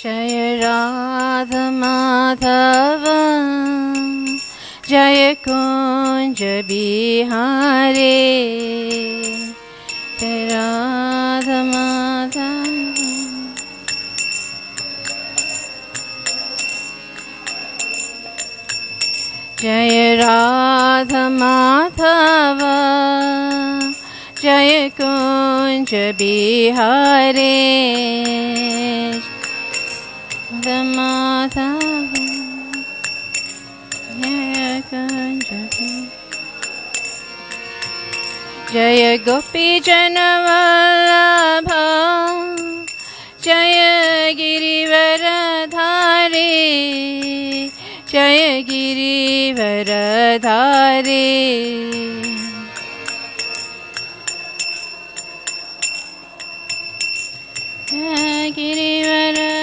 Jaya Radha Madhava Jaya Kunja Bihari Jaya Radha Madhava Jaya Radha Madhava Jaya Kunja Bihari Radha Madhava Jaya Kunja Bihari Jaya Gopi Jana Vallabha Jaya Girivaradhari Jaya Girivaradhari Jaya Girivaradhari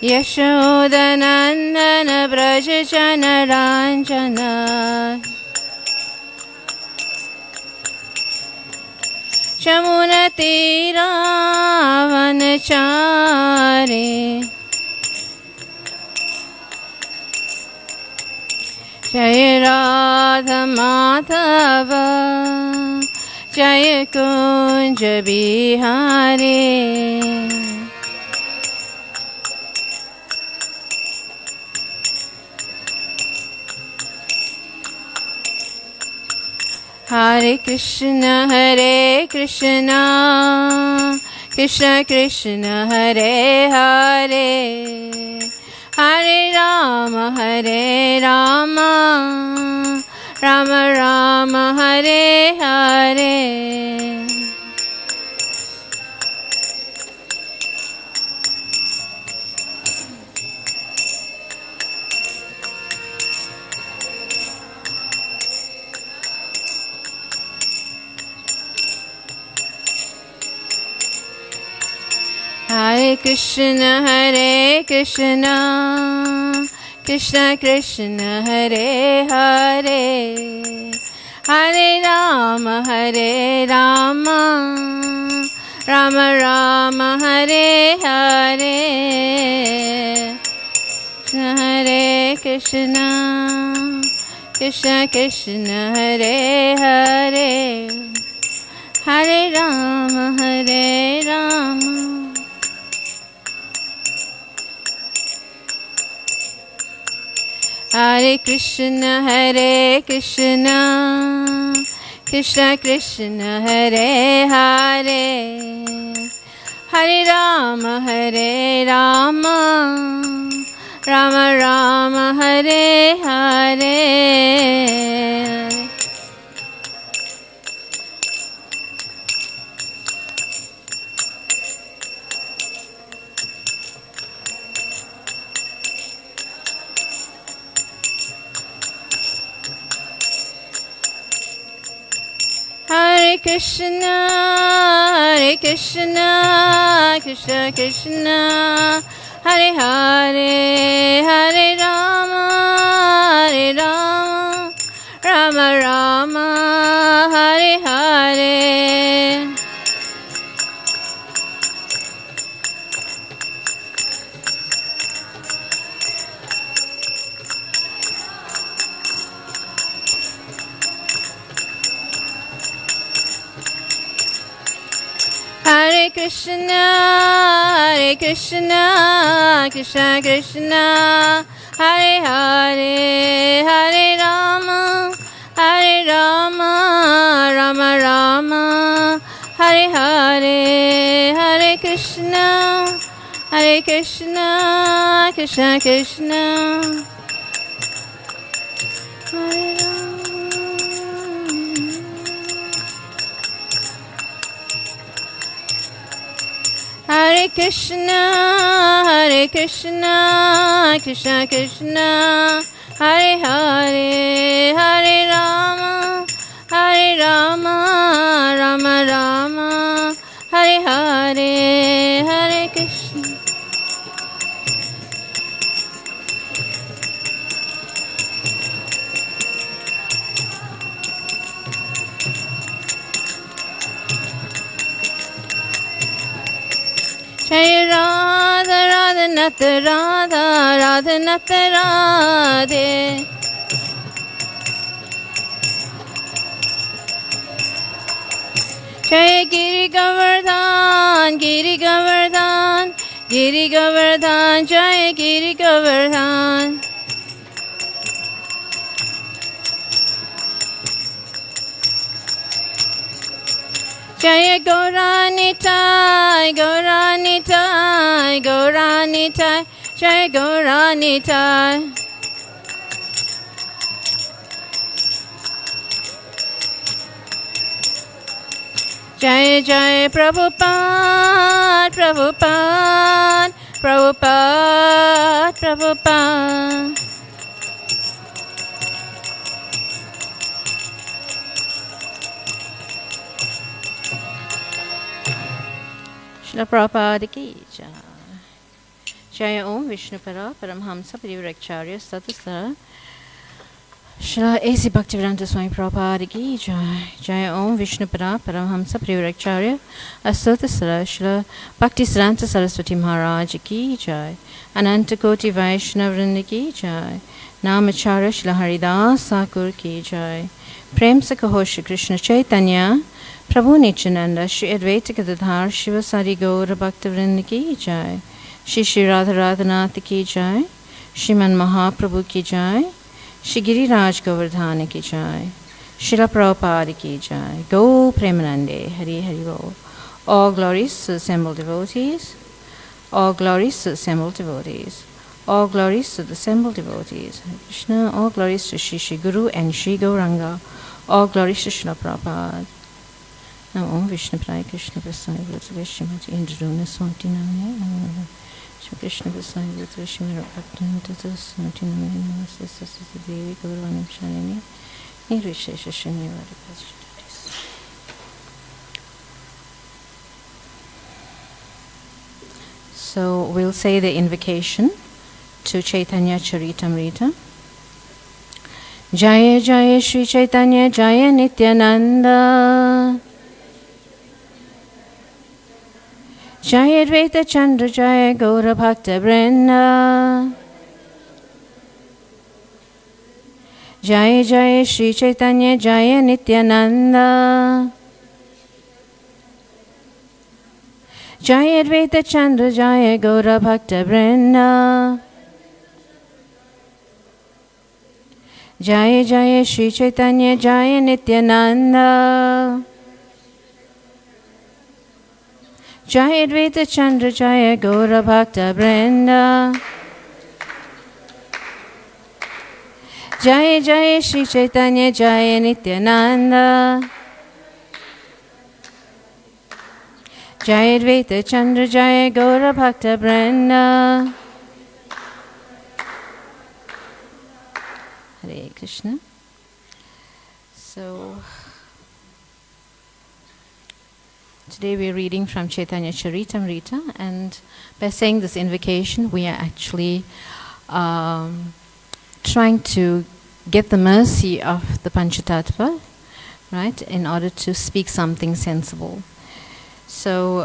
Yashodanandana Brajajana Ranjana Jamuna Tira Vanachari Jaya Radha Madhava Jaya Kunja Bihari Hare Krishna Krishna Krishna Hare Hare Hare Rama Rama Rama Hare Hare Hare Krishna Krishna Krishna Hare Hare Hare Rama Rama Rama Hare Hare Hare Krishna Krishna Hare Hare Hare Rama Hare Krishna Krishna Krishna Hare Hare Hare Rama Rama Rama Hare Hare Hare Krishna Krishna Krishna Hare Hare Hare Rama Rama Rama Hare Hare Hare Krishna Krishna Krishna Hare Hare Hare Rama Rama Rama Hare Hare Hare Krishna Krishna Krishna Hare Hare Krishna Krishna Krishna Hare Hare Hare Rama Rama Rama Hare Hare Hare Krishna Radha Nata Radha, Radha Nata Radhe. Jai Giri Govardhan, Giri Govardhan, Giri Govardhan, Jai Giri Govardhan. Jai Gauranitai, Gauranitai, Gauranitai, Jai Gauranitai. Jai Jai Prabhupada, Prabhupada, Prabhupada, Prabhupada. Srila Prabhupada ki jai. Jai Om Vishnupara Paramhamsa Parivracharya Satasara Srila A.C. Bhaktivedanta Swami Prabhupada ki jai. Jai Om Vishnupara Paramhamsa Parivracharya Satasara Srila Bhaktisiddhanta Saraswati Maharaj ki jai. Ananta Koti Vaishnavrinda ki jai. Namacharya Srila Haridas Thakur ki jai. Prem se kaho Shri Krishna Chaitanya Prabhu Nityananda Shri Advaita Gadadhar Shiva Sari Gaura Bhaktivinoda ki jai. Shri Radha Radhanath ki jai. Shriman Mahaprabhu ki jai. Shri Giriraj Govardhana ki jai. Srila Prabhupada ki jai. Go Premanande Hari Hari Bol. All glories to the assembled devotees. All glories to the assembled devotees. All glories to the assembled devotees. Hare Krishna. All glories to Shri Guru and Shri Gauranga. All glories to Srila Prabhupada. Now Om Vishnu Prai Krishna Prasad Vrata Vishimati Indruna Swati Namne Namo Shri Krishna Prasad Vrata Vishimati Bhaktivinoda Swati Namne Namo Sasasati Devi Gauravanam Shalini Nirvishesha Shrinyavadi Pachitatis. So we'll say the invocation to Chaitanya Charitamrita. Jaya Jaya Sri Caitanya Jaya Nityananda Jaya Advaita Chandra Jaya Gaura Bhakta Vrinda Jaya Jaya Sri Caitanya Jaya Nityananda Jaya Advaita Chandra Jaya Gaura Bhakta Vrinda Jaya Jaya Sri Caitanya Jaya Nityananda Jaya Advaita Chandra Jaya Gaura Bhakta Vrinda Jaya Jaya Sri Caitanya Jaya Nityananda Jaya Advaita Chandra Jaya Gaura Bhakta Vrinda. Hare Krishna. So today we are reading from Chaitanya Charitamrita, and by saying this invocation we are actually trying to get the mercy of the Panchatattva, right, in order to speak something sensible. So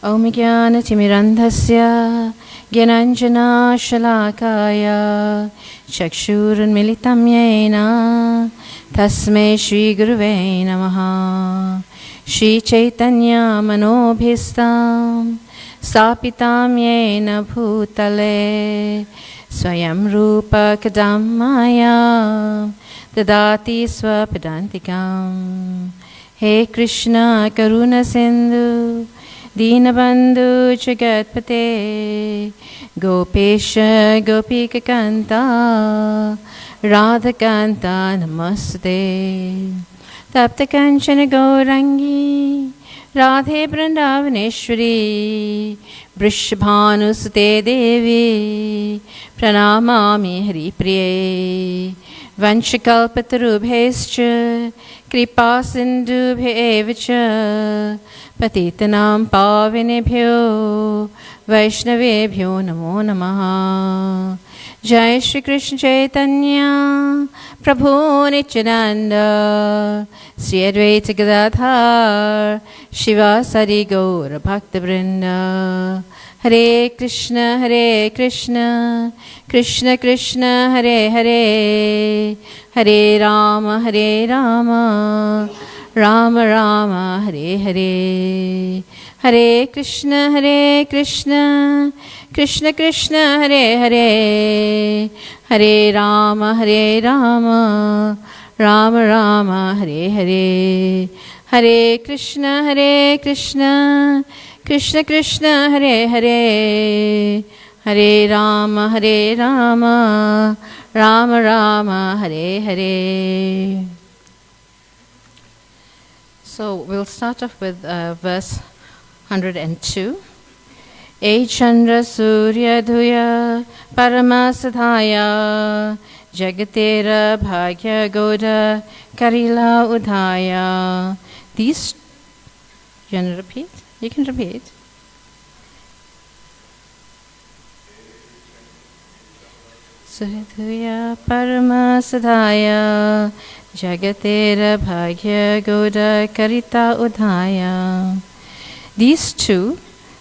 Om Jnana Timirandhasya Gyananjana Shalakaya Chakshurun Militam Yena Tasmai Shri Guruve Namaha Shri Caitanya Manobhistam Stapitam Yena Bhutale Swayam Rupa Kadamaya Dadati Swapadantikam. He Krishna Karuna Sindhu Dinabandhu Jagatpate Gopesha Gopika Kanta Radha Kanta Namaste Tapta Kanchana Gaurangi Radhe Vrindavaneshwari Vrishabhanusute Devi Pranamami Hari Priye Vanchakalpatarubhescha Kripa Sindhubhyevacha Patitanam Pavinebhyo Vaishnavebhyo Namo Namaha Jai Sri Krishna Caitanya, Prabhu Nityananda, Sri Advaita Gadadhar, Shiva Sadi Gaura Bhakta Vrinda. Hare Krishna, Krishna Krishna, Hare Hare, Hare Rama, Rama Rama, Hare Hare. Hare Krishna, Krishna Krishna, Hare Hare, Hare Rama, Rama Rama, Hare Hare. Hare Krishna, Krishna Krishna, Hare Hare, Hare Rama, Rama Rama, Hare Hare. So we'll start off with verse 102. E Chandra Surya Dhuya Paramasadhaya Jagatera Bhagya Goda Karila Udhaya. These, you want to repeat? You can repeat. Sudhuya Paramasadhaya Jagatera Bhagya Goda Karita Udhaya. These two,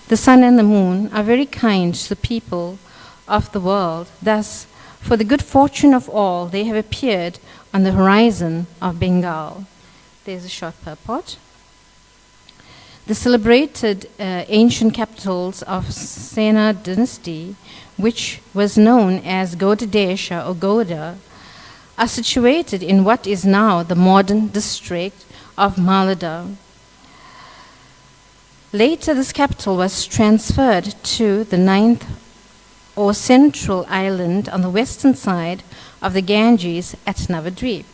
the sun and the moon, are very kind to the people of the world. Thus, for the good fortune of all, they have appeared on the horizon of Bengal. There's a short purport. The celebrated ancient capitals of Sena dynasty, which was known as Godadesha or Goda, are situated in what is now the modern district of Malada. Later, this capital was transferred to the 9th or central island on the western side of the Ganges at Navadvip,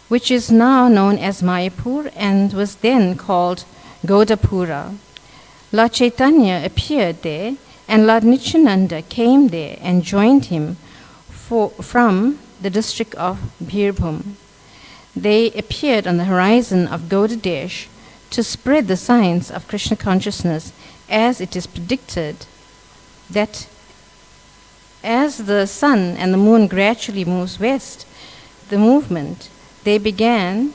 which is now known as Mayapur and was then called Godapura. Lord Chaitanya appeared there, and Lord Nityananda came there and joined him from the district of Birbhum. They appeared on the horizon of Godadesh to spread the signs of Krishna consciousness, as it is predicted that as the sun and the moon gradually moves west, the movement they began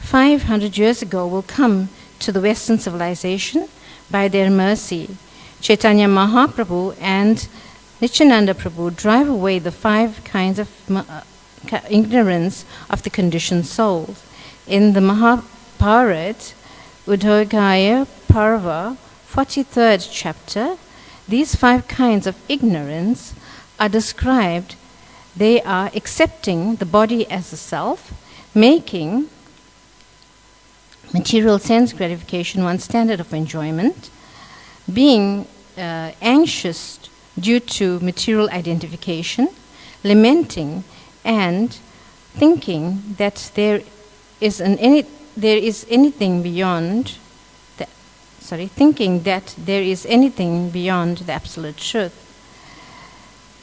500 years ago will come to the Western civilization by their mercy. Chaitanya Mahaprabhu and Nityananda Prabhu drive away the 5 kinds of ignorance of the conditioned souls. In the Mahabharata, Udhogaya Parva, 43rd chapter, these 5 kinds of ignorance are described. They are accepting the body as a self, making material sense gratification one's standard of enjoyment, being anxious due to material identification, lamenting and thinking that there is anything beyond the absolute truth.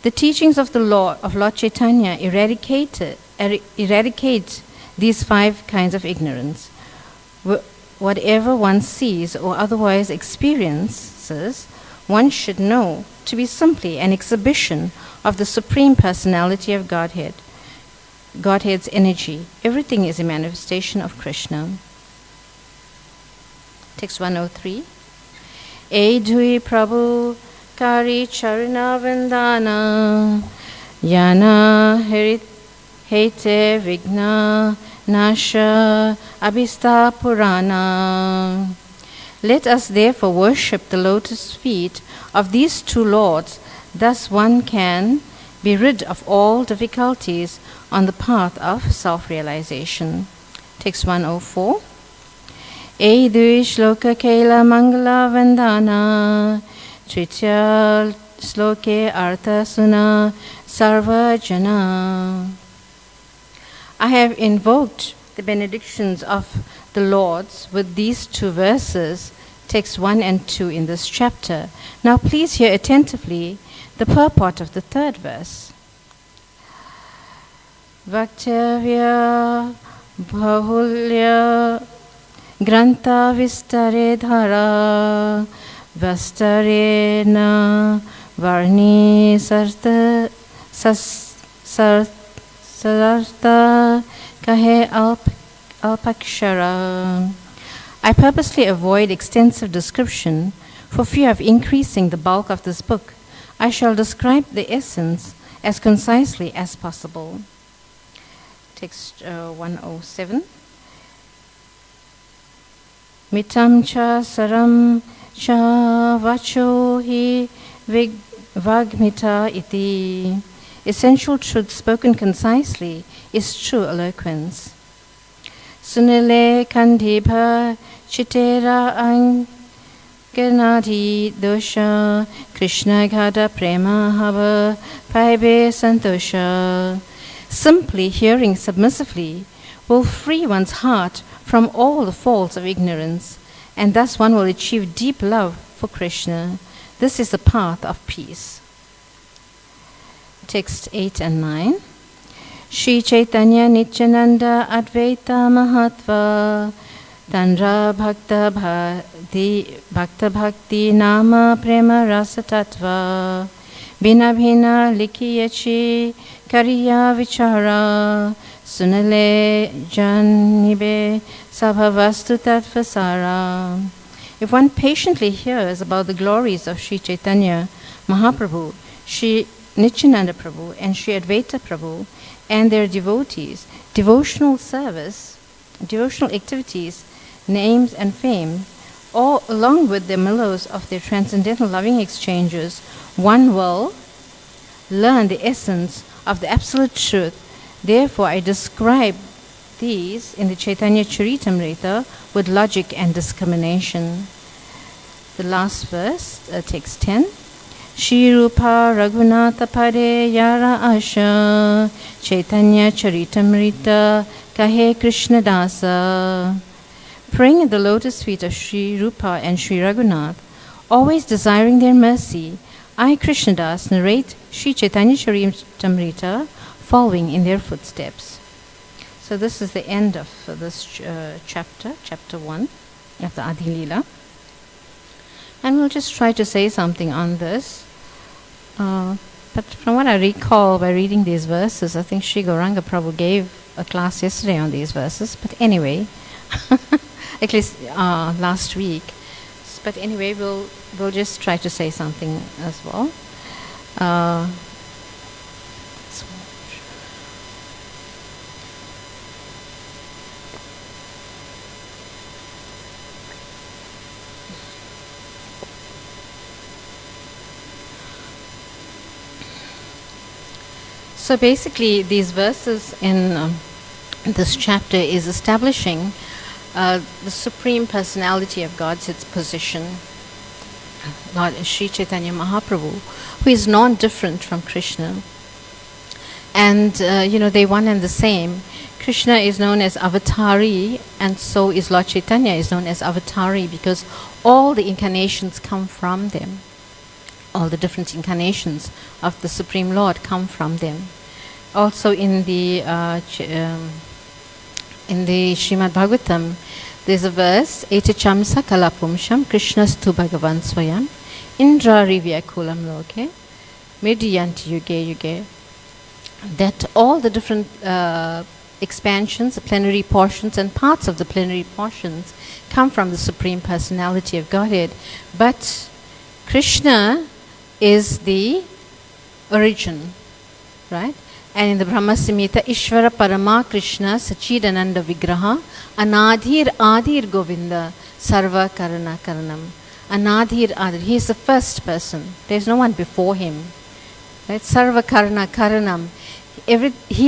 The teachings of the Lord of Lord Chaitanya eradicate these 5 kinds of ignorance. Whatever one sees or otherwise experiences, one should know to be simply an exhibition of the Supreme Personality of Godhead, Godhead's energy. Everything is a manifestation of Krishna. Text 103. E Dhui Prabhu Kari Charana Vandana Yana Hete Vigna Nasha Abhista Purana. Let us therefore worship the lotus feet of these 2 lords. Thus one can be rid of all difficulties on the path of self-realization. Text 104. E Dui Shloka Kela Mangala Vandana Tritya Sloke Artha Suna Sarva Jana. I have invoked the benedictions of the Lords with these 2 verses, texts 1 and 2 in this chapter. Now please hear attentively the purport of the 3rd verse. Vaktavya Bahulya Granta Vistare Dhara Vastarena Varni sarta sararta kahe alpakshara. I purposely avoid extensive description for fear of increasing the bulk of this book. I shall describe the essence as concisely as possible. Text 107. Mitam cha saram cha vacho hi vagmita iti. Essential truth spoken concisely is true eloquence. Sunile kandibha chitera anganadi dosha Krishna gada prema hava paibe santosha. Simply hearing submissively will free one's heart from all the faults of ignorance, and thus one will achieve deep love for Krishna. This is the path of peace. Text 8 and 9. Sri Caitanya Nityananda Advaita Mahatva Tandra Bhakta Bhakti Nama Prema Rasa Tattva Bina Bina Likiyachi Kariya Vichara Sunale Janibe Sabhavastu Tattvasara. If one patiently hears about the glories of Sri Caitanya Mahaprabhu, Sri Nityananda Prabhu and Sri Advaita Prabhu and their devotees, devotional service, devotional activities, names and fame, all along with the mellows of their transcendental loving exchanges, one will learn the essence of the absolute truth. Therefore, I describe these in the Chaitanya Charitamrta with logic and discrimination. The last verse, text 10. Shri Rupa Raghunatha Pade Yara Asha Chaitanya Charitamrita Kahe Krishna Dasa. Praying at the lotus feet of Shri Rupa and Shri Raghunath, always desiring their mercy, I, Krishnadas, narrate Shri Caitanya Charitamrita, following in their footsteps. So this is the end of this chapter 1 of the Adi Lila. And we'll just try to say something on this. But from what I recall by reading these verses, I think Sri Gauranga Prabhu gave a class yesterday on these verses. But anyway, at least last week. But anyway, we'll just try to say something as well. So basically, these verses in this chapter is establishing the Supreme Personality of God's position, Lord Sri Caitanya Mahaprabhu, who is non-different from Krishna. And, they're one and the same. Krishna is known as Avatari, and so is Lord Chaitanya is known as Avatari, because all the incarnations come from them. All the different incarnations of the Supreme Lord come from them. Also in the Srimad Bhagavatam, there's a verse, Etacham sakala pumsham Krishnastu Bhagavan Swayam Indra Rivya Kulam Loke Midyanti Yuge Yuge. That all the different expansions, the plenary portions and parts of the plenary portions come from the Supreme Personality of Godhead. But Krishna is the origin, right? And in the Brahma Samhita, Ishvara Parama Krishna Sachidananda Vigraha Anadhir Adhir Govinda Sarva Karana Karanam. Anadhir Adhir, he is the first person. There is no one before him. Right? Sarva Karana Karanam. He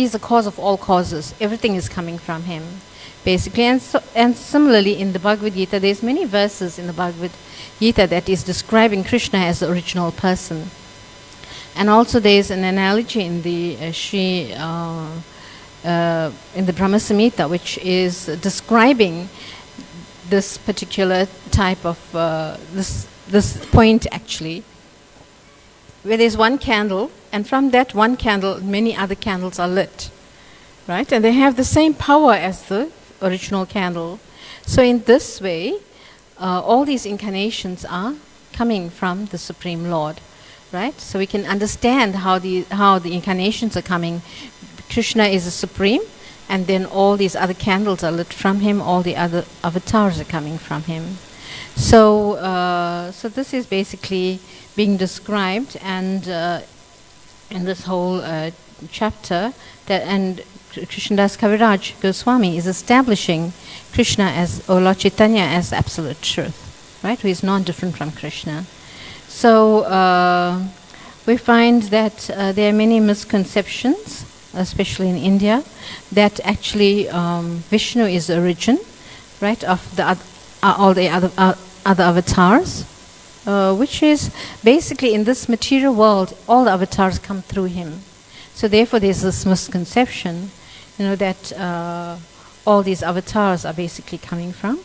is the cause of all causes. Everything is coming from him, basically. And similarly, in the Bhagavad Gita, there's many verses in the Bhagavad Gita that is describing Krishna as the original person. And also there's an analogy in the in the Brahma Samhita, which is describing this particular type of this point actually, where there's one candle, and from that one candle many other candles are lit, right? And they have the same power as the original candle. So in this way, all these incarnations are coming from the Supreme Lord. right? So we can understand how the incarnations are coming. Krishna is the supreme, and then all these other candles are lit from him. All the other avatars are coming from him. So, so this is basically being described, and in this whole chapter, and Krishnadas Kaviraj Goswami is establishing Krishna as, or Lord Chaitanya as absolute truth, right? Who is non-different from Krishna. So we find that there are many misconceptions, especially in India, that actually Vishnu is the origin, right, of the all the other avatars, which is basically in this material world, all the avatars come through him. So therefore there's this misconception, you know, that all these avatars are basically coming from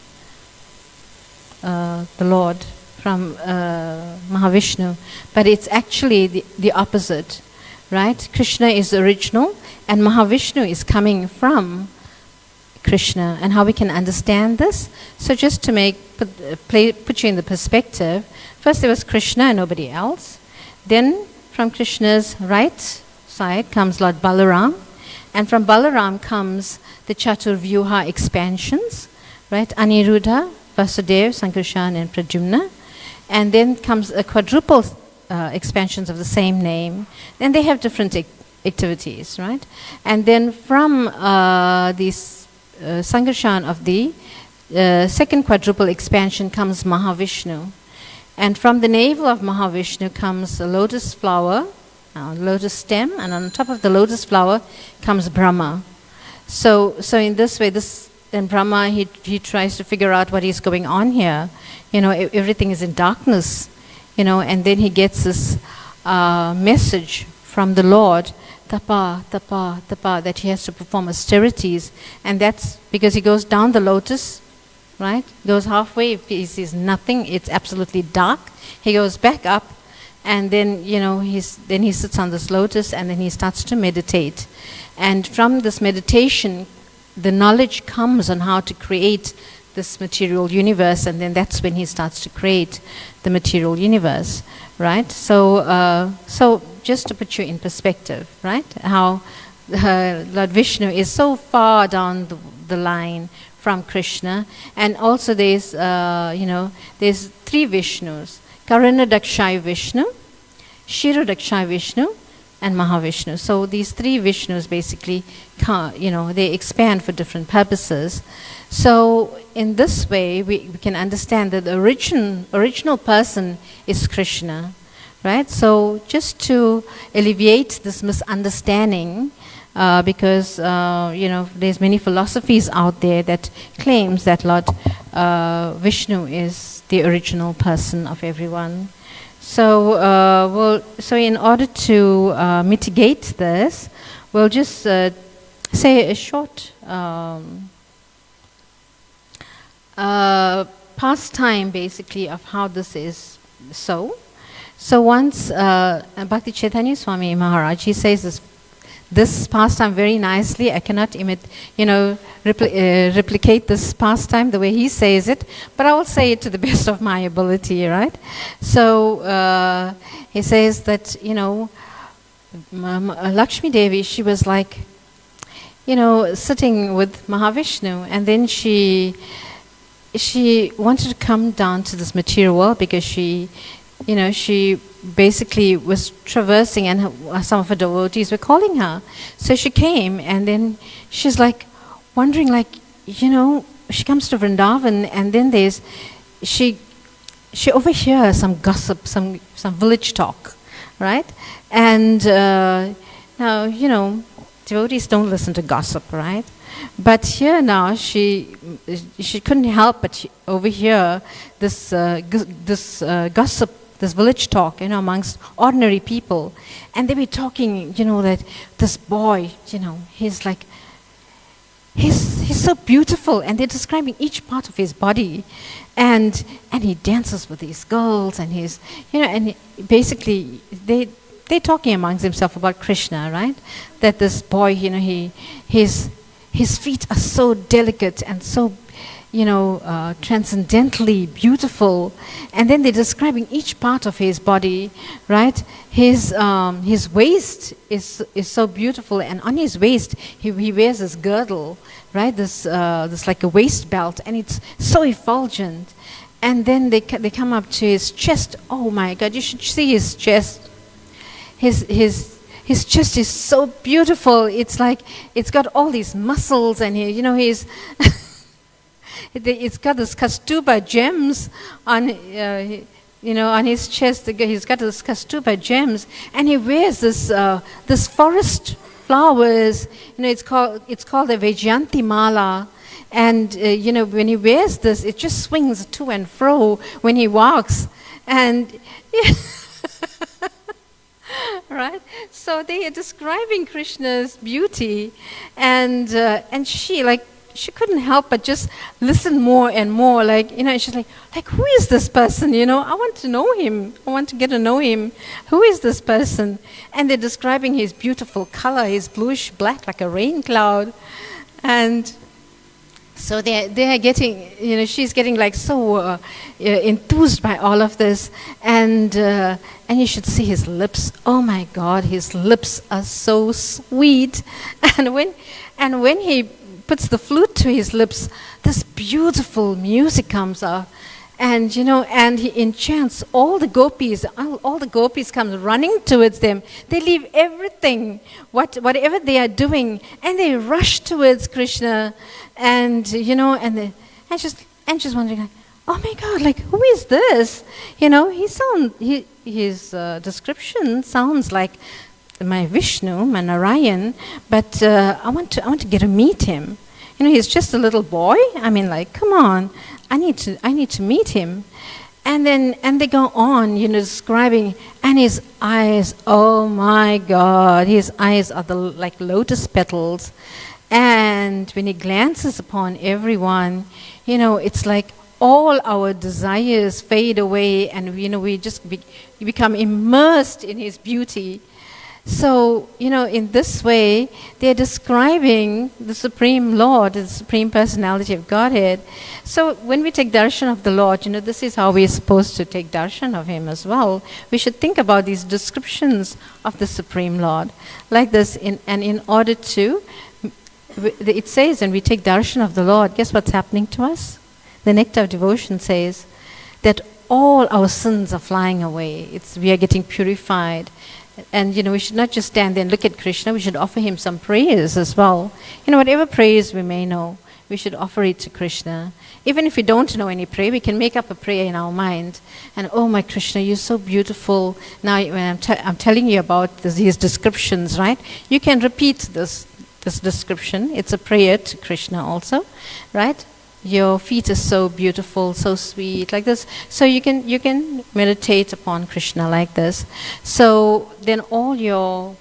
the Lord, from Mahavishnu. But it's actually the opposite, right? Krishna is the original, and Mahavishnu is coming from Krishna. And how we can understand this? So just to put you in the perspective, first there was Krishna and nobody else. Then from Krishna's right side comes Lord Balaram, and from Balaram comes the Chaturvyuha expansions, right? Aniruddha, Vasudev, Sankarshan, and Pradyumna. And then comes a quadruple expansions of the same name. Then they have different activities, right? And then from these Sankarshan of the second quadruple expansion comes Mahavishnu. And from the navel of Mahavishnu comes a lotus flower, lotus stem, and on top of the lotus flower comes Brahma. So in this way, then Brahma, he tries to figure out what is going on here. You know, everything is in darkness, you know, and then he gets this message from the Lord, tapa, tapa, tapa, that he has to perform austerities. And that's because he goes down the lotus, right? Goes halfway, he sees nothing, it's absolutely dark. He goes back up, and then, you know, then he sits on this lotus, and then he starts to meditate. And from this meditation, the knowledge comes on how to create this material universe, and then that's when he starts to create the material universe, right? So, so just to put you in perspective, right? How Lord Vishnu is so far down the line from Krishna, and also there's, you know, there's three Vishnus: Karanadakshay Vishnu, Shirodakshay Vishnu, and Mahavishnu. So these three Vishnus basically, you know, they expand for different purposes. So in this way, we can understand that the original person is Krishna, right? So just to alleviate this misunderstanding, because you know, there's many philosophies out there that claims that Lord Vishnu is the original person of everyone. So, so in order to mitigate this, we'll just say a short pastime, basically, of how this is so. So once Bhakti Chaitanya Swami Maharaj, he says this pastime very nicely. I cannot replicate this pastime the way he says it, but I will say it to the best of my ability, right? So he says that, you know, Lakshmi Devi, she was like, you know, sitting with Mahavishnu, and then she wanted to come down to this material world because she, you know, she basically was traversing, and some of her devotees were calling her. So she came, and then she's like wondering, like, you know, she comes to Vrindavan, and then she overhears some gossip, some village talk, right? And now, you know, devotees don't listen to gossip, right? But here now, she couldn't help but overhear this gossip, this village talk, you know, amongst ordinary people. And they were talking, you know, that this boy, you know, he's like, he's so beautiful, and they're describing each part of his body, and he dances with these girls, and he's, you know, and basically they're talking amongst themselves about Krishna, right? That this boy, you know, his feet are so delicate and so, transcendently beautiful. And then they're describing each part of his body, right? His waist is so beautiful, and on his waist he wears this girdle, right? This like a waist belt, and it's so effulgent. And then they come up to his chest. Oh my God! You should see his chest. His chest is so beautiful. It's like it's got all these muscles, and he's it's got this kastuba gems on on his chest. He's got this kastuba gems, and he wears this forest flowers. It's called a Vaijayanti mala. And when he wears this, it just swings to and fro when he walks, and right. So they are describing Krishna's beauty, and she couldn't help but just listen more and more. She's like, who is this person? I want to know him. I want to get to know him. Who is this person? And they're describing his beautiful color, his bluish black like a rain cloud, and so they are getting, she's getting so enthused by all of this, and you should see his lips. Oh my God, his lips are so sweet, and when he puts the flute to his lips, this beautiful music comes out, and he enchants all the gopis. All the gopis come running towards them. They leave everything, whatever they are doing, and they rush towards Krishna. And she's wondering, oh my God, who is this? His description sounds like my Vishnu, my Narayan, but I want to get to meet him. He's just a little boy. Come on, I need to meet him. And they go on, describing, and his eyes, oh my God, his eyes are like lotus petals. And when he glances upon everyone, it's like all our desires fade away, and we just become immersed in his beauty. So, in this way, they're describing the Supreme Lord, the Supreme Personality of Godhead. So, when we take darshan of the Lord, this is how we're supposed to take darshan of him as well. We should think about these descriptions of the Supreme Lord like this, in order to, it says, when we take darshan of the Lord, guess what's happening to us? The nectar of devotion says that all our sins are flying away. We are getting purified. And, we should not just stand there and look at Krishna. We should offer him some prayers as well. Whatever prayers we may know, we should offer it to Krishna. Even if we don't know any prayer, we can make up a prayer in our mind. And, oh, my Krishna, you're so beautiful. Now, when I'm telling you about these descriptions, right? You can repeat this description. It's a prayer to Krishna also, right? Your feet are so beautiful, so sweet, like this. So you can meditate upon Krishna like this. So then all your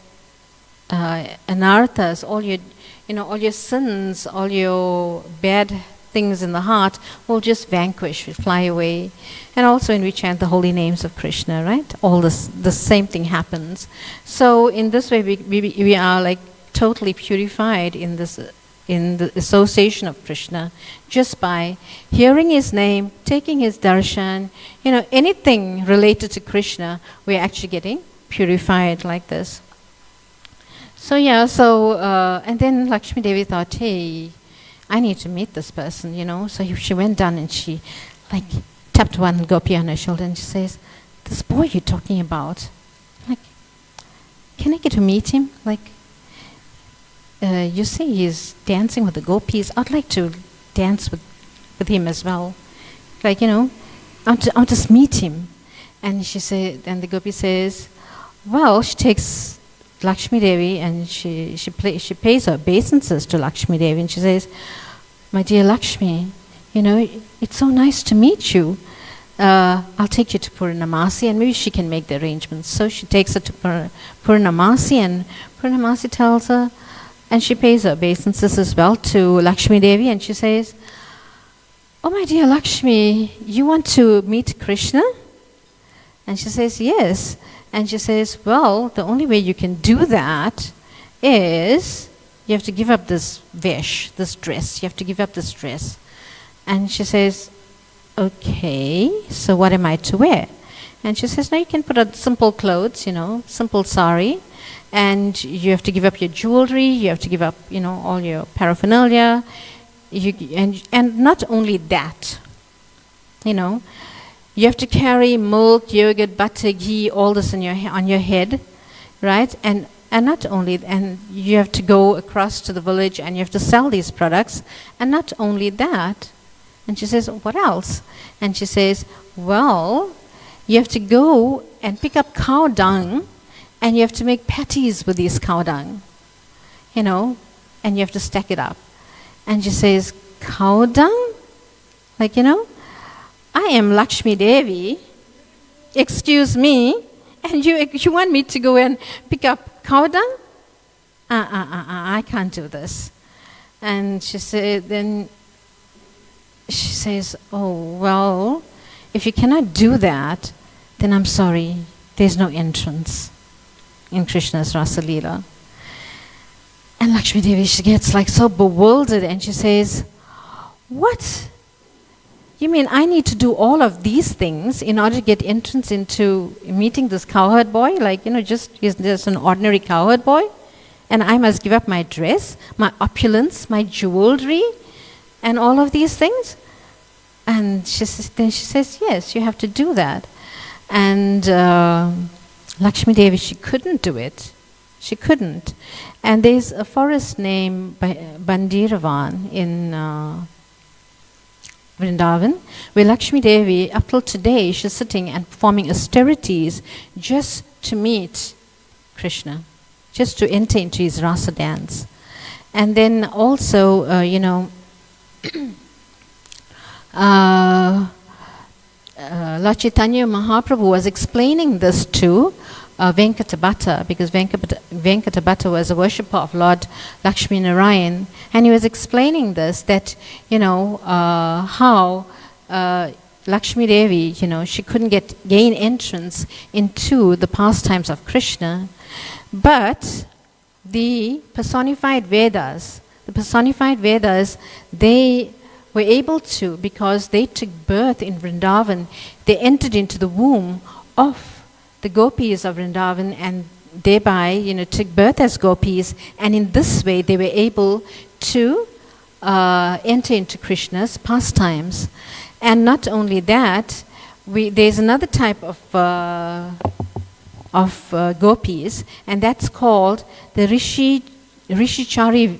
anarthas, all your sins, all your bad things in the heart will just vanquish, will fly away. And also when we chant the holy names of Krishna, right? All the same thing happens. So in this way we are totally purified in the association of Krishna, just by hearing his name, taking his darshan, anything related to Krishna, we're actually getting purified like this. So and then Lakshmi Devi thought, hey, I need to meet this person, So she went down and she tapped one gopi on her shoulder and she says, this boy you're talking about, can I get to meet him? You see, he's dancing with the gopis. I'd like to dance with him as well. I'll just meet him. And the gopi says, well, she takes Lakshmi Devi and she pays her obeisances to Lakshmi Devi, and she says, my dear Lakshmi, it's so nice to meet you. I'll take you to Purnamasi, and maybe she can make the arrangements. So she takes her to Purnamasi, and Purnamasi tells her, and she pays her obeisances as well to Lakshmi Devi, and she says, oh my dear Lakshmi, you want to meet Krishna? And she says, yes. And she says, well, the only way you can do that is you have to give up this vesh, this dress. You have to give up this dress. And she says, okay, so what am I to wear? And she says, no, you can put on simple clothes, simple sari, and you have to give up your jewelry, you have to give up, all your paraphernalia, and not only that, you have to carry milk, yogurt, butter, ghee, all this on your head, right? And not only, and you have to go across to the village and you have to sell these products, and not only that. And she says, what else? And she says, well, you have to go and pick up cow dung, and you have to make patties with this cow dung, and you have to stack it up. And she says, cow dung? Like, I am Lakshmi Devi, excuse me, and you want me to go and pick up cow dung? I can't do this. And she says, oh, well, if you cannot do that, then I'm sorry, there's no entrance in Krishna's Rasa Leela. And Lakshmi Devi, she gets like so bewildered, and she says, what? You mean I need to do all of these things in order to get entrance into meeting this cowherd boy? Like, he's just an ordinary cowherd boy? And I must give up my dress, my opulence, my jewelry, and all of these things? And then she says, yes, you have to do that. And Lakshmi Devi, she couldn't do it. She couldn't. And there's a forest named Bandiravan in Vrindavan, where Lakshmi Devi, up till today, she's sitting and performing austerities just to meet Krishna, just to enter into his rasa dance. And then also, Lord Chaitanya Mahaprabhu was explaining this to Venkatabhatta, because Venkatabhatta was a worshipper of Lord Lakshmi Narayan, and he was explaining this, that, how Lakshmi Devi, she couldn't gain entrance into the pastimes of Krishna, but the personified Vedas, they were able to, because they took birth in Vrindavan, they entered into the womb of the gopis of Vrindavan, and thereby, took birth as gopis, and in this way they were able to enter into Krishna's pastimes. And not only that, there's another type of gopis, and that's called the Rishicari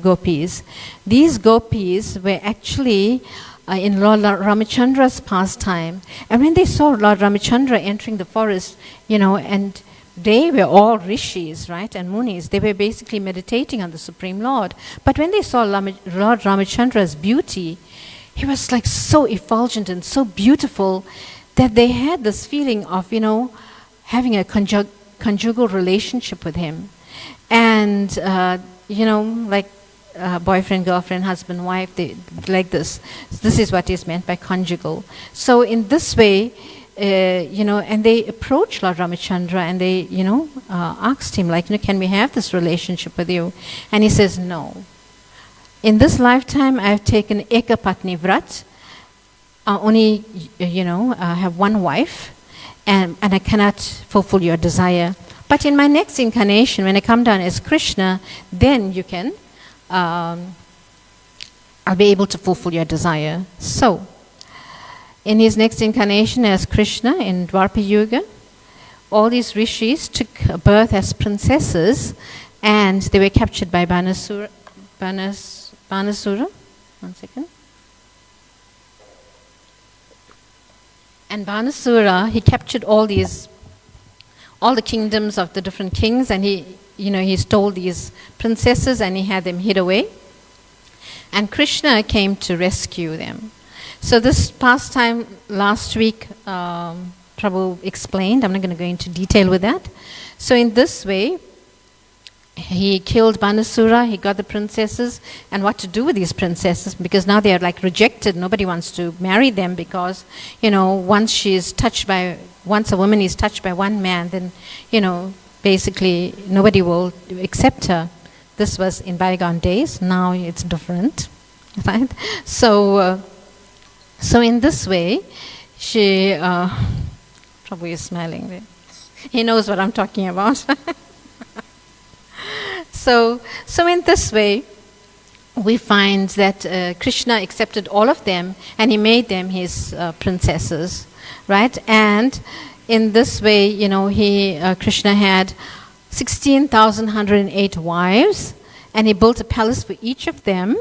gopis. These gopis were actually in Lord Ramachandra's pastime, and when they saw Lord Ramachandra entering the forest, and they were all rishis, right, and munis, they were basically meditating on the Supreme Lord. But when they saw Lord Ramachandra's beauty, he was like so effulgent and so beautiful that they had this feeling of, having a conjugal relationship with him. And, like boyfriend, girlfriend, husband, wife, they, like this. This is what is meant by conjugal. So in this way, and they approached Lord Ramachandra and they, asked him, like, can we have this relationship with you? And he says, no. In this lifetime, I've taken Eka Patni Vrat, only, have one wife, and I cannot fulfill your desire. But in my next incarnation, when I come down as Krishna, then you can, I'll be able to fulfill your desire. So, in his next incarnation as Krishna in Dwapara Yuga, all these rishis took birth as princesses, and they were captured by Banasura. One second. And Banasura, he captured all the kingdoms of the different kings, and he stole these princesses and he had them hid away. And Krishna came to rescue them. So this pastime last week, Prabhu explained. I'm not going to go into detail with that. So in this way, he killed Banasura, he got the princesses, and what to do with these princesses, because now they are like rejected. Nobody wants to marry them because, once a woman is touched by one man, then, basically nobody will accept her. This was in bygone days. Now it's different, right? So So in this way, she, Prabhu is smiling there. He knows what I'm talking about. So in this way, we find that Krishna accepted all of them and he made them his princesses, right? And in this way, Krishna had 16,108 wives, and he built a palace for each of them,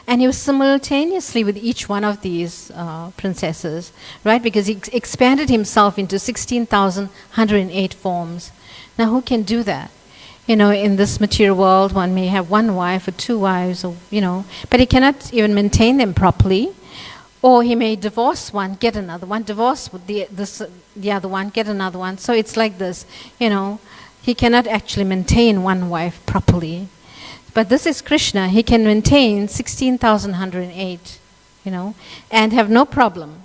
and he was simultaneously with each one of these princesses, right? Because he expanded himself into 16,108 forms. Now, who can do that? In this material world, one may have one wife or two wives, or, but he cannot even maintain them properly. Or he may divorce one, get another one, divorce the other one, get another one. So it's like this, he cannot actually maintain one wife properly. But this is Krishna. He can maintain 16,108, and have no problem.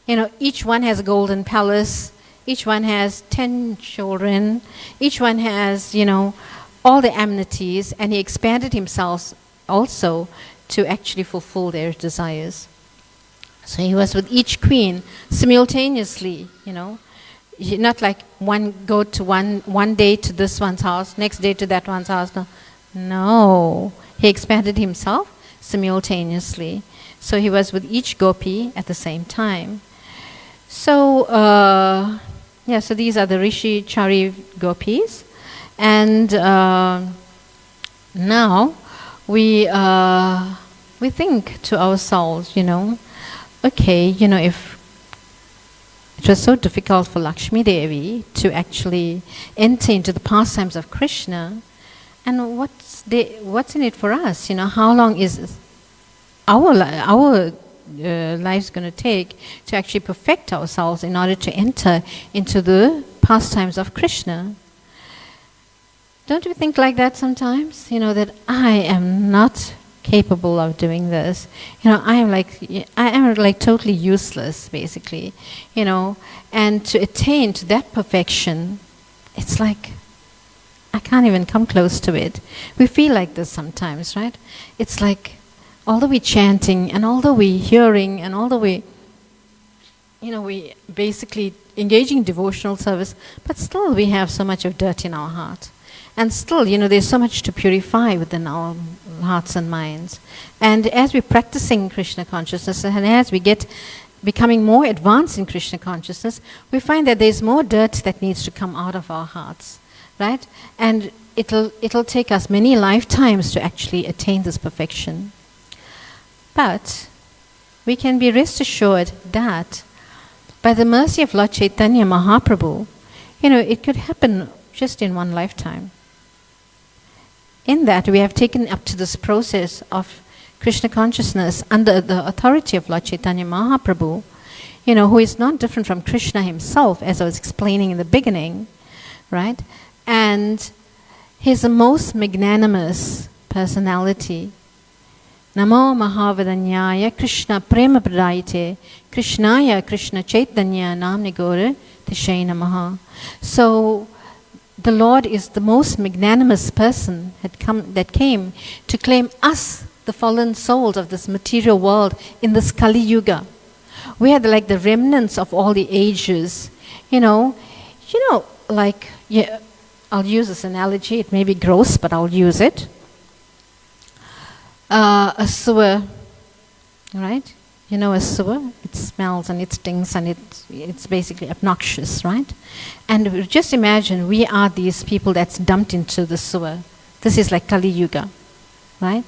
Each one has a golden palace. Each one has 10 children. Each one has, all the amenities. And he expanded himself also to actually fulfill their desires. So he was with each queen simultaneously, Not like go to one day to this one's house, next day to that one's house. No. He expanded himself simultaneously. So he was with each gopi at the same time. So, so these are the Rishi Chari gopis. And now we think to ourselves, okay, if it was so difficult for Lakshmi Devi to actually enter into the pastimes of Krishna, and what's in it for us? How long is our lives going to take to actually perfect ourselves in order to enter into the pastimes of Krishna? Don't we think like that sometimes? That I am not capable of doing this. I am like totally useless, basically. And to attain to that perfection, it's like I can't even come close to it. We feel like this sometimes, right? It's like, although we're chanting, and although we're hearing, and although we basically engaging in devotional service, but still we have so much of dirt in our heart. And still, there's so much to purify within our hearts and minds. And as we're practicing Krishna consciousness, and as we get becoming more advanced in Krishna consciousness, we find that there's more dirt that needs to come out of our hearts, right? And it'll take us many lifetimes to actually attain this perfection. But we can be rest assured that by the mercy of Lord Chaitanya Mahaprabhu, it could happen just in one lifetime. In that we have taken up to this process of Krishna consciousness under the authority of Lord Chaitanya Mahaprabhu, who is not different from Krishna himself, as I was explaining in the beginning, right? And he's the most magnanimous personality. Namo Mahavadanyaya Krishna Prema Pradayate Krishnaya Krishna Chaitanya Namni Gora Tishay Namaha. So the Lord is the most magnanimous person that came to claim us, the fallen souls of this material world, in this Kali Yuga. We are like the remnants of all the ages. I'll use this analogy. It may be gross, but I'll use it. A sewer, right? A sewer, it smells and it stinks and it's basically obnoxious, right? And just imagine we are these people that's dumped into the sewer. This is like Kali Yuga, right?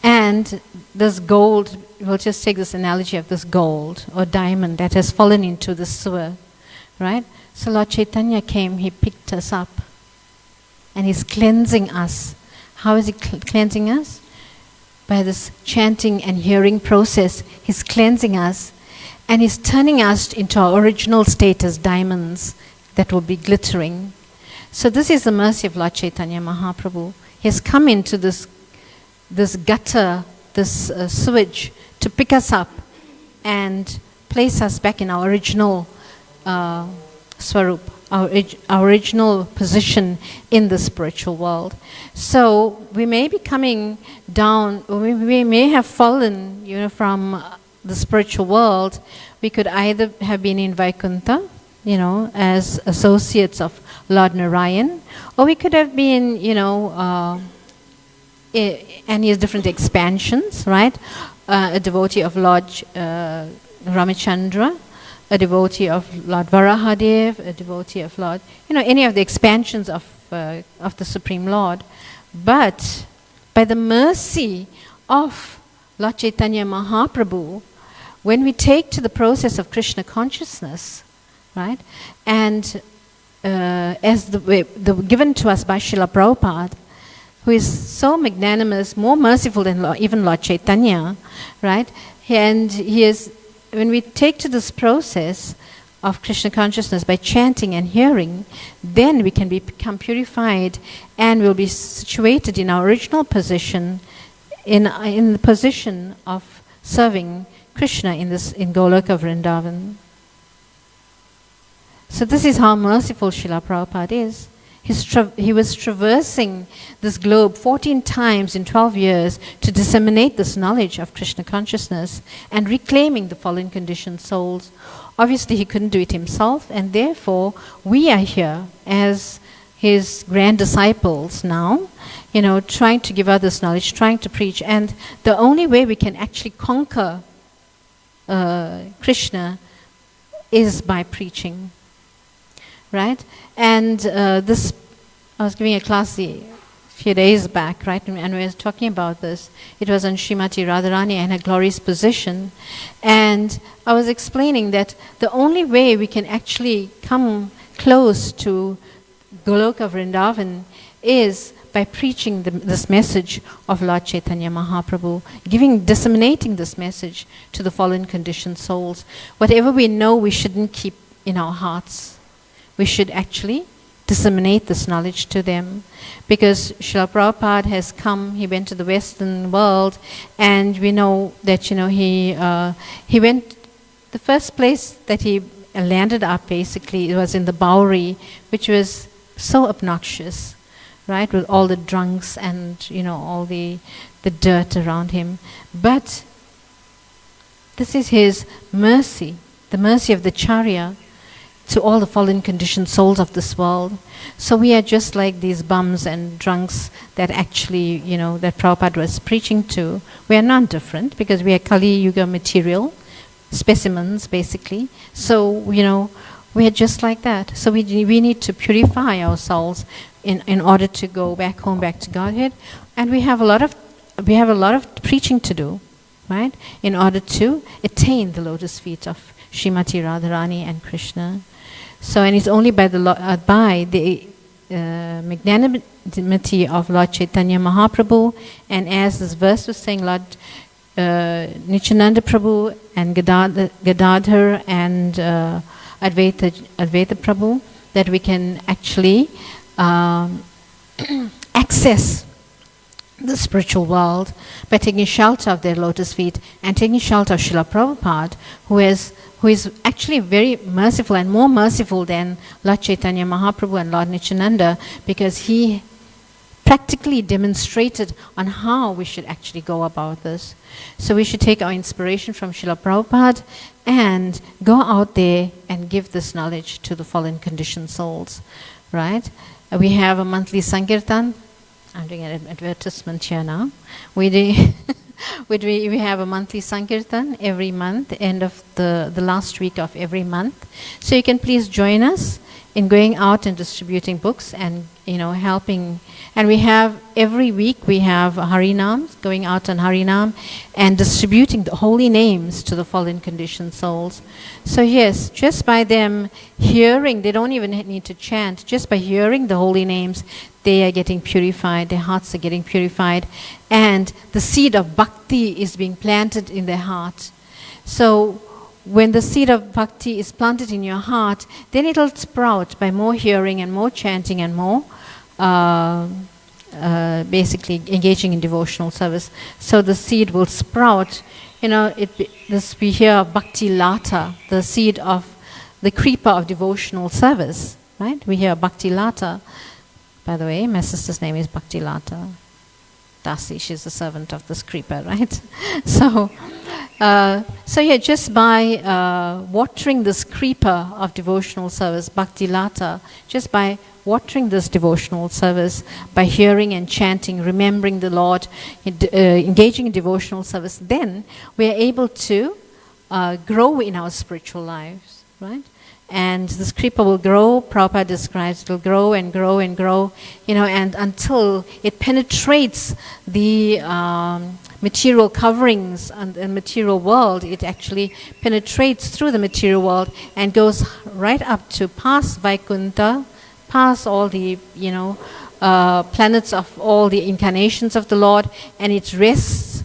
And this gold, we'll just take this analogy of this gold or diamond that has fallen into the sewer, right? So Lord Chaitanya came, he picked us up and he's cleansing us. How is he cleansing us? By this chanting and hearing process, he's cleansing us and he's turning us into our original state as diamonds that will be glittering. So this is the mercy of Lord Chaitanya Mahaprabhu. He has come into this gutter, this sewage, to pick us up and place us back in our original swarup, our original position in the spiritual world. So we may be coming down, we may have fallen, from the spiritual world, we could either have been in Vaikuntha, as associates of Lord Narayan, or we could have been, and he has different expansions, right? A devotee of Lord Ramachandra, a devotee of Lord Varahadev, a devotee of Lord, any of the expansions of the Supreme Lord. But by the mercy of Lord Chaitanya Mahaprabhu, when we take to the process of Krishna consciousness, right, and as given to us by Srila Prabhupada, who is so magnanimous, more merciful than even Lord Chaitanya, right? And when we take to this process of Krishna consciousness by chanting and hearing, then we can become purified and will be situated in our original position, in the position of serving Krishna in Goloka Vrindavan. So this is how merciful Srila Prabhupada is. He was traversing this globe 14 times in 12 years to disseminate this knowledge of Krishna consciousness and reclaiming the fallen conditioned souls. Obviously, he couldn't do it himself, and therefore we are here as his grand disciples now, trying to give others knowledge, trying to preach. And the only way we can actually conquer Krishna is by preaching. Right? And I was giving a class a few days back, right? And we were talking about this. It was on Srimati Radharani and her glorious position. And I was explaining that the only way we can actually come close to Goloka Vrindavan is by preaching this message of Lord Chaitanya Mahaprabhu, disseminating this message to the fallen conditioned souls. Whatever we know we shouldn't keep in our hearts, we should actually disseminate this knowledge to them. Because Srila Prabhupada has come, he went to the Western world, and we know that, he went, the first place that he landed up basically, it was in the Bowery, which was so obnoxious, right, with all the drunks and, all the dirt around him. But this is his mercy, the mercy of the Charya, to all the fallen conditioned souls of this world. So we are just like these bums and drunks that actually, that Prabhupada was preaching to. We are not different because we are Kali Yuga material, specimens basically. So, we are just like that. So we need to purify ourselves in order to go back home, back to Godhead. And we have a lot of preaching to do, right, in order to attain the lotus feet of Srimati Radharani and Krishna. So, and it's only by the magnanimity of Lord Chaitanya Mahaprabhu, and as this verse was saying, Lord Nityananda Prabhu and Gadadhar and Advaita Prabhu, that we can actually access the spiritual world by taking shelter of their lotus feet and taking shelter of Srila Prabhupada, who is actually very merciful and more merciful than Lord Chaitanya Mahaprabhu and Lord Nityananda, because he practically demonstrated on how we should actually go about this. So we should take our inspiration from Srila Prabhupada and go out there and give this knowledge to the fallen conditioned souls, right? We have a monthly Sankirtan. I'm doing an advertisement here now. We have a monthly Sankirtan every month, end of the last week of every month. So you can please join us in going out and distributing books and, helping. And we have, every week we have Harinams, going out on Harinam and distributing the holy names to the fallen conditioned souls. So yes, just by them hearing, they don't even need to chant, just by hearing the holy names, they are getting purified, their hearts are getting purified, and the seed of bhakti is being planted in their heart. So when the seed of bhakti is planted in your heart, then it'll sprout by more hearing and more chanting and more basically engaging in devotional service. So the seed will sprout. We hear of bhakti lata, the seed of the creeper of devotional service, right? We hear bhakti lata. By the way, my sister's name is Bhakti Lata Dasi. She's a servant of this creeper, right? So So yeah, just by watering this creeper of devotional service, Bhakti Lata, just by watering this devotional service, by hearing and chanting, remembering the Lord, engaging in devotional service, then we are able to grow in our spiritual lives, right? And this creeper will grow, Prabhupada describes, it will grow and grow and grow, and until it penetrates the material coverings and the material world. It actually penetrates through the material world and goes right up to past Vaikuntha, past all the, planets of all the incarnations of the Lord, and it rests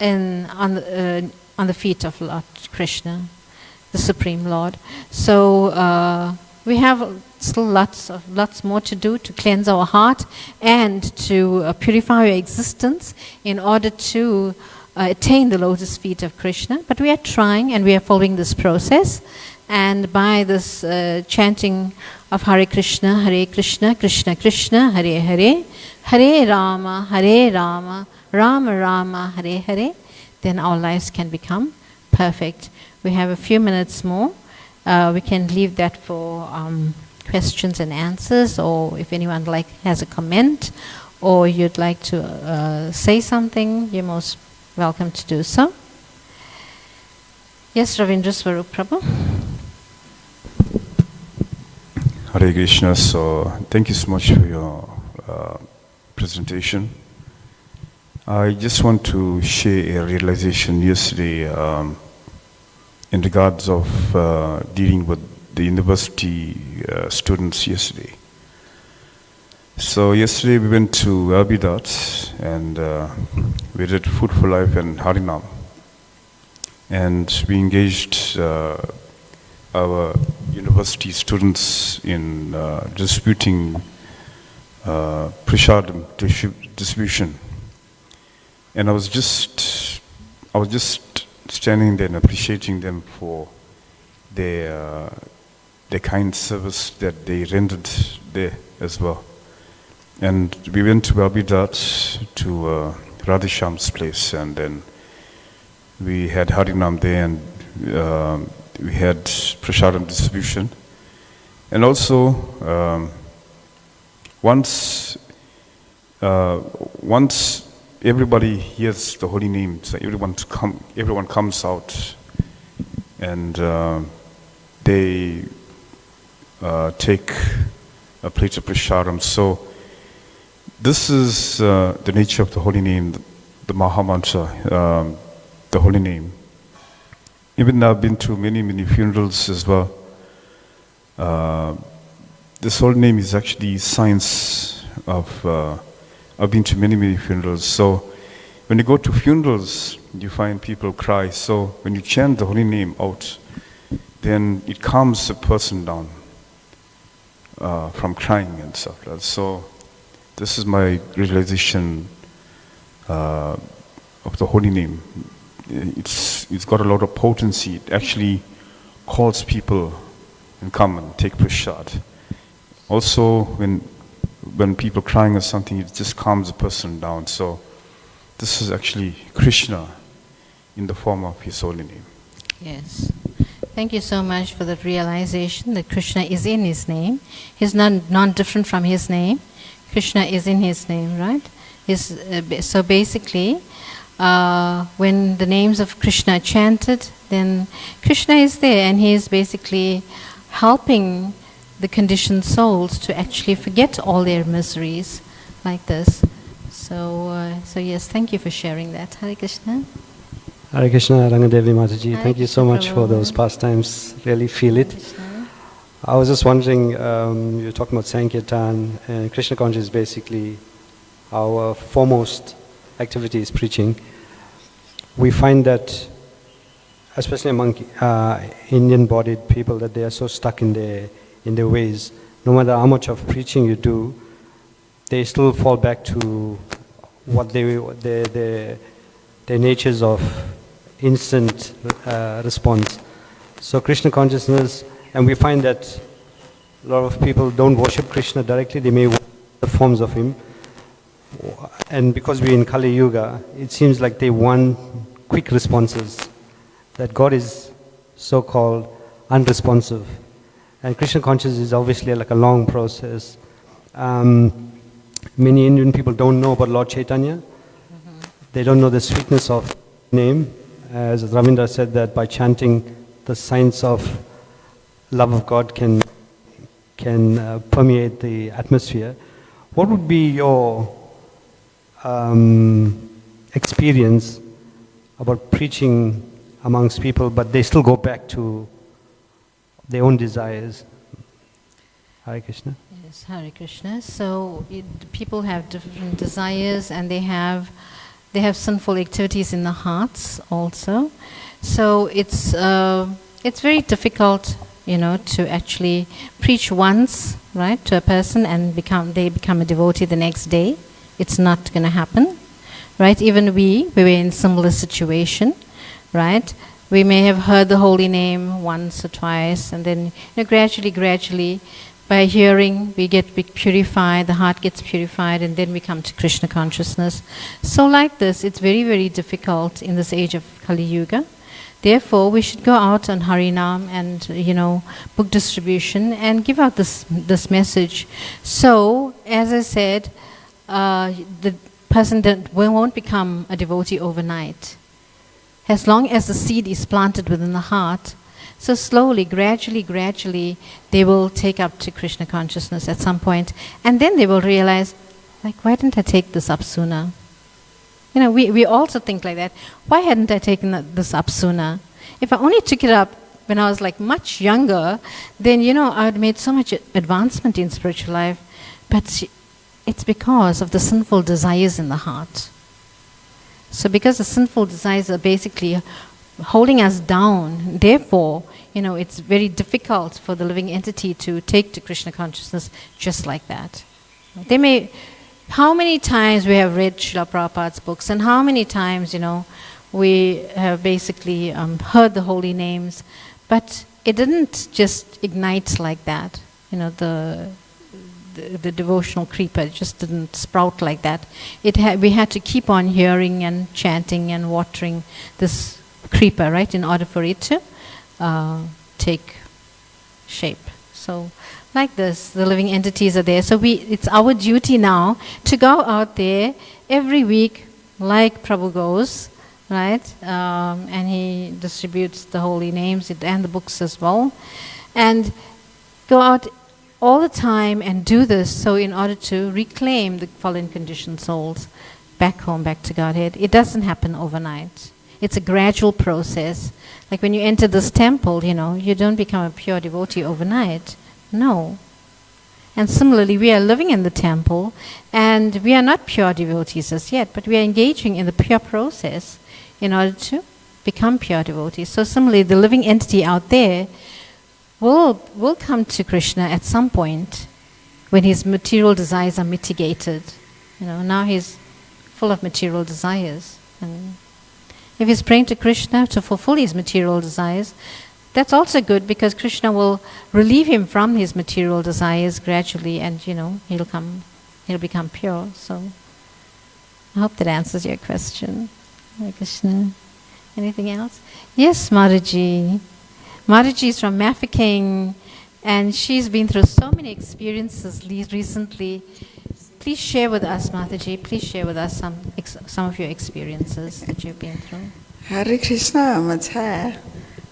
on the feet of Lord Krishna, the Supreme Lord. So we have still lots more to do to cleanse our heart and to purify our existence in order to attain the lotus feet of Krishna. But we are trying and we are following this process. And by this chanting of Hare Krishna, Krishna Krishna, Hare Hare, Hare Rama, Rama Rama, Hare Hare, then our lives can become perfect. We have a few minutes more. We can leave that for questions and answers, or if anyone has a comment, or you'd like to say something, you're most welcome to do so. Yes, Ravindra Swarup Prabhu. Hare Krishna. So thank you so much for your presentation. I just want to share a realization yesterday in regards of dealing with the university students yesterday. So yesterday we went to Abidat and we did Food for Life and Harinam. And we engaged our university students in distributing prasadam distribution. And I was just standing there and appreciating them for their kind service that they rendered there as well. And we went to Abidat, to Radhisham's place, and then we had Harinam there, and we had prasadam distribution. And also, once everybody hears the holy name, so everyone comes out, and they take a plate of prasadam. So this is the nature of the holy name, the Mahamantra, the holy name. Even I've been to many funerals as well. This holy name is actually science of. I've been to many funerals. So when you go to funerals, you find people cry. So when you chant the holy name out, then it calms a person down from crying and stuff like that. So this is my realization of the holy name. It's got a lot of potency. It actually calls people and come and take prasad. Also, when people are crying or something, it just calms a person down. So this is actually Krishna in the form of his holy name. Yes. Thank you so much for that realization that Krishna is in his name. He's not different from his name. Krishna is in his name, right? So basically, when the names of Krishna are chanted, then Krishna is there, and he is basically helping the conditioned souls to actually forget all their miseries like this. So yes, thank you for sharing that. Hare Krishna. Hare Krishna, Rangadevi Mataji. Hare Thank you so much for those pastimes. Really feel it. I was just wondering, you're talking about Sankirtan, and Krishna consciousness is basically our foremost activity is preaching. We find that, especially among Indian-bodied people, that they are so stuck in their ways. No matter how much of preaching you do, they still fall back to what their natures of instant response. So Krishna consciousness, and we find that a lot of people don't worship Krishna directly, they may worship the forms of him. And because we're in Kali Yuga, it seems like they want quick responses. that God is so-called unresponsive. And Krishna consciousness is obviously like a long process. Many Indian people don't know about Lord Chaitanya. They don't know the sweetness of name. As Ravindra said, that by chanting, the signs of love of God can permeate the atmosphere. What would be your experience about preaching amongst people, but they still go back to their own desires? Hare Krishna. Yes, Hare Krishna. So people have different desires, and they have sinful activities in the hearts also. So it's very difficult, to actually preach once, right, to a person and they become a devotee the next day. It's not going to happen, right? Even we were in similar situation, right? We may have heard the holy name once or twice, and then gradually, by hearing, we get purified, the heart gets purified, and then we come to Krishna consciousness. So like this, it's very, very difficult in this age of Kali Yuga. Therefore, we should go out on Harinam and, book distribution and give out this message. So, as I said, the person won't become a devotee overnight. As long as the seed is planted within the heart, so slowly, gradually, they will take up to Krishna consciousness at some point. And then they will realize, why didn't I take this up sooner? We also think like that. Why hadn't I taken this up sooner? If I only took it up when I was much younger, then, I would have made so much advancement in spiritual life. But it's because of the sinful desires in the heart. So because the sinful desires are basically holding us down, therefore, it's very difficult for the living entity to take to Krishna consciousness just like that. How many times we have read Srila Prabhupada's books, and how many times, we have basically heard the holy names, but it didn't just ignite like that. The devotional creeper just didn't sprout like that. We had to keep on hearing and chanting and watering this creeper, right, in order for it to take shape. So like this, the living entities are there. So it's our duty now to go out there every week, like Prabhu goes, right? And he distributes the holy names and the books as well. And go out all the time and do this, so in order to reclaim the fallen conditioned souls back home, back to Godhead. It doesn't happen overnight. It's a gradual process. Like when you enter this temple, you don't become a pure devotee overnight. No. And similarly, we are living in the temple, and we are not pure devotees as yet, but we are engaging in the pure process in order to become pure devotees. So similarly, the living entity out there will come to Krishna at some point when his material desires are mitigated. Now he's full of material desires. And if he's praying to Krishna to fulfill his material desires, that's also good, because Krishna will relieve him from his material desires gradually, and he'll become pure. So I hope that answers your question. Hare Krishna. Anything else? Yes, Mataji. Mataji is from Mafeking, and she's been through so many experiences recently. Please share with us, Mataji. Please share with us some of your experiences that you've been through. Hare Krishna, Mata.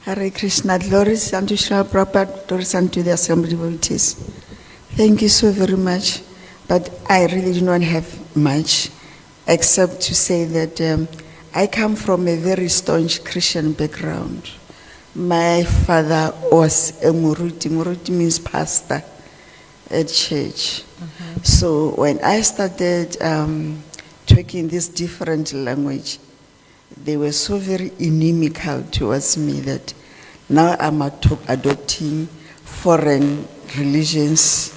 Hare Krishna. Glories unto Srila Prabhupada, glories unto the assembly devotees. Thank you so very much. But I really do not have much, except to say that I come from a very staunch Christian background. My father was a Muruti. Muruti means pastor at church. So when I started talking this different language, they were so very inimical towards me that now I'm adopting foreign religions.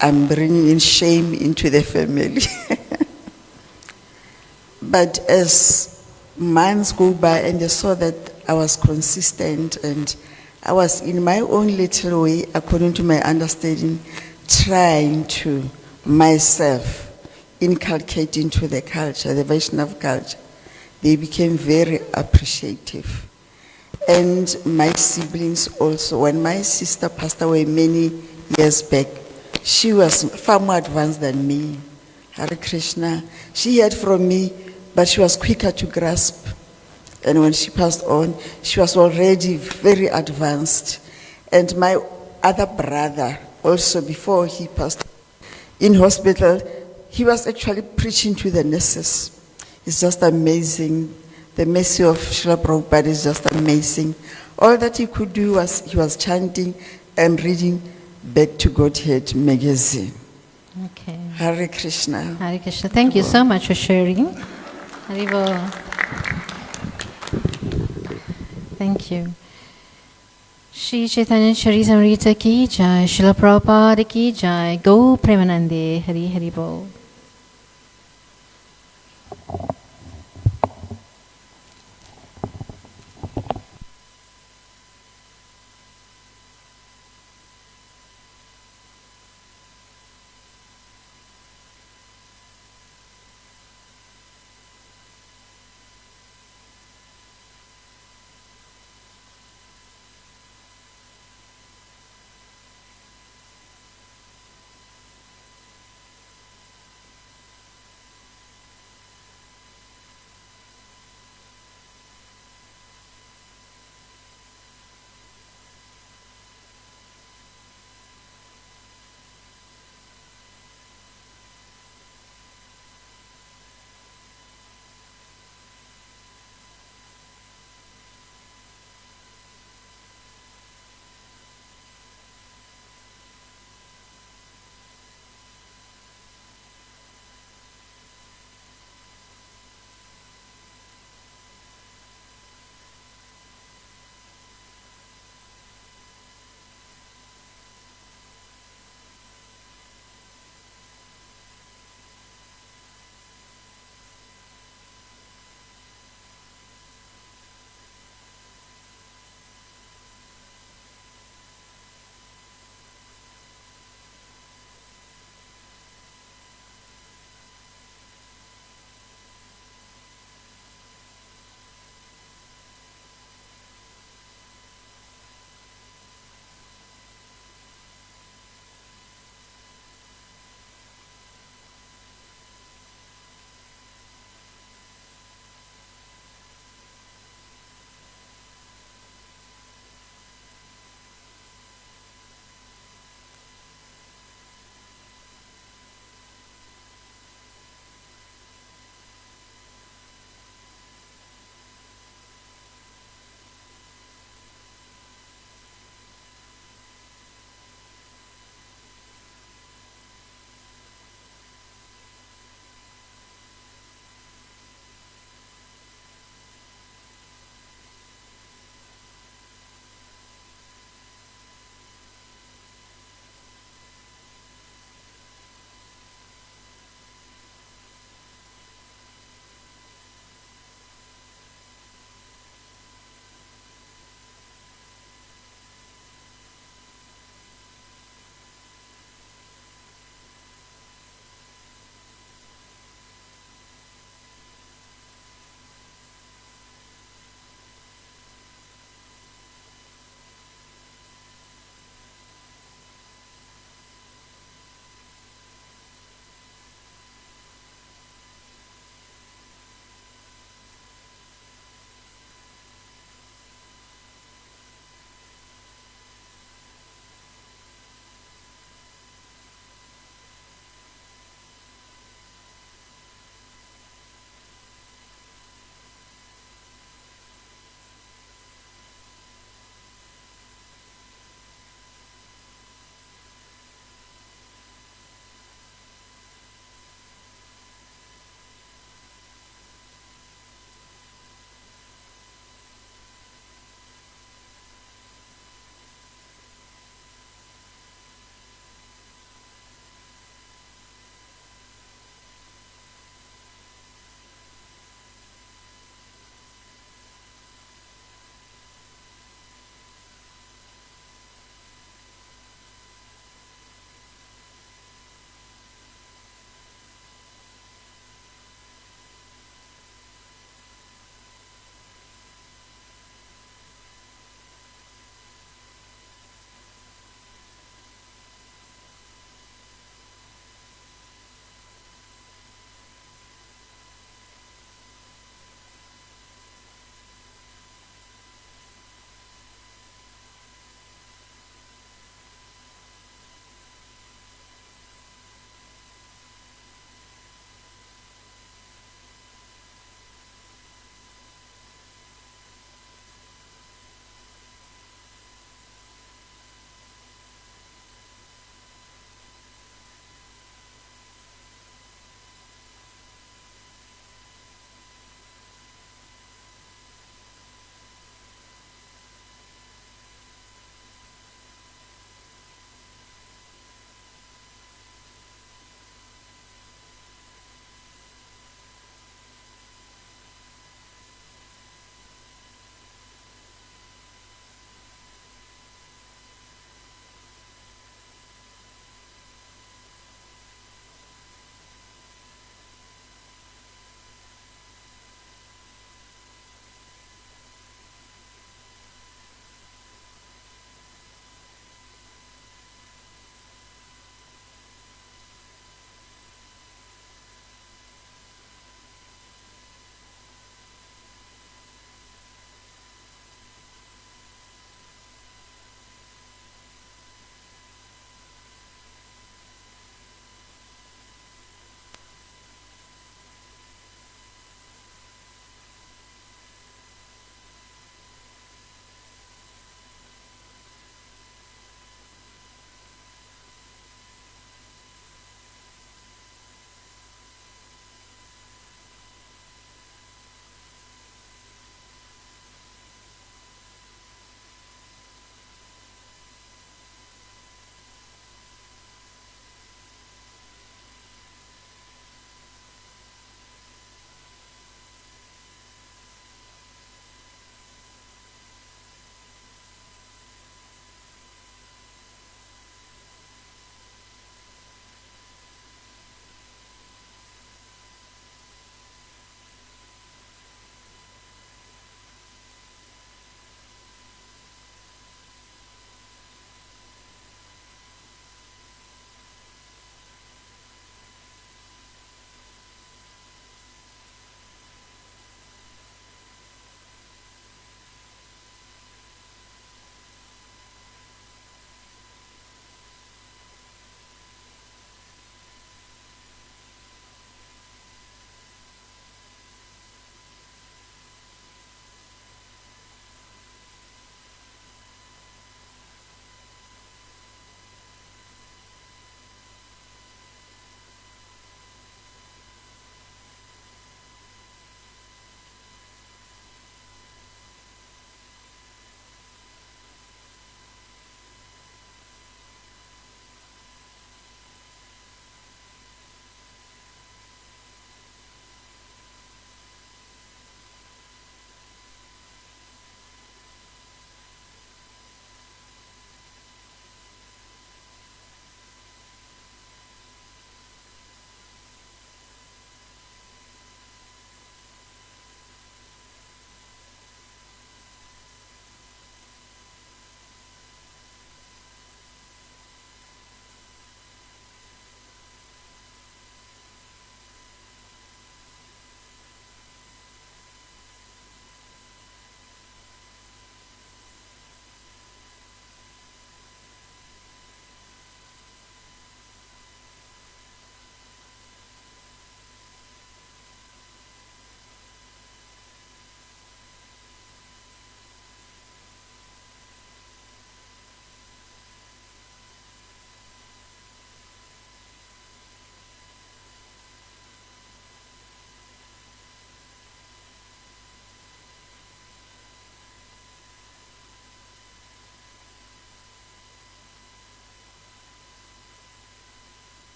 I'm bringing in shame into the family. But as months go by and I saw that I was consistent and I was in my own little way, according to my understanding, trying to myself inculcate into the culture, the Vaishnava culture, they became very appreciative. and my siblings also. When my sister passed away many years back, she was far more advanced than me. Hare Krishna. She heard from me, but she was quicker to grasp. And when she passed on, she was already very advanced. And my other brother, also before he passed in hospital, he was actually preaching to the nurses. It's just amazing. The mercy of Srila Prabhupada is just amazing. All that he could do was he was chanting and reading Back to Godhead magazine. Okay. Hare Krishna. Hare Krishna. Thank you so much for sharing. Haribo. Thank you. Sri Caitanya Charitamrita ki jai, Srila Prabhupada ki jai, Go Premanande, Hari Hari Bol.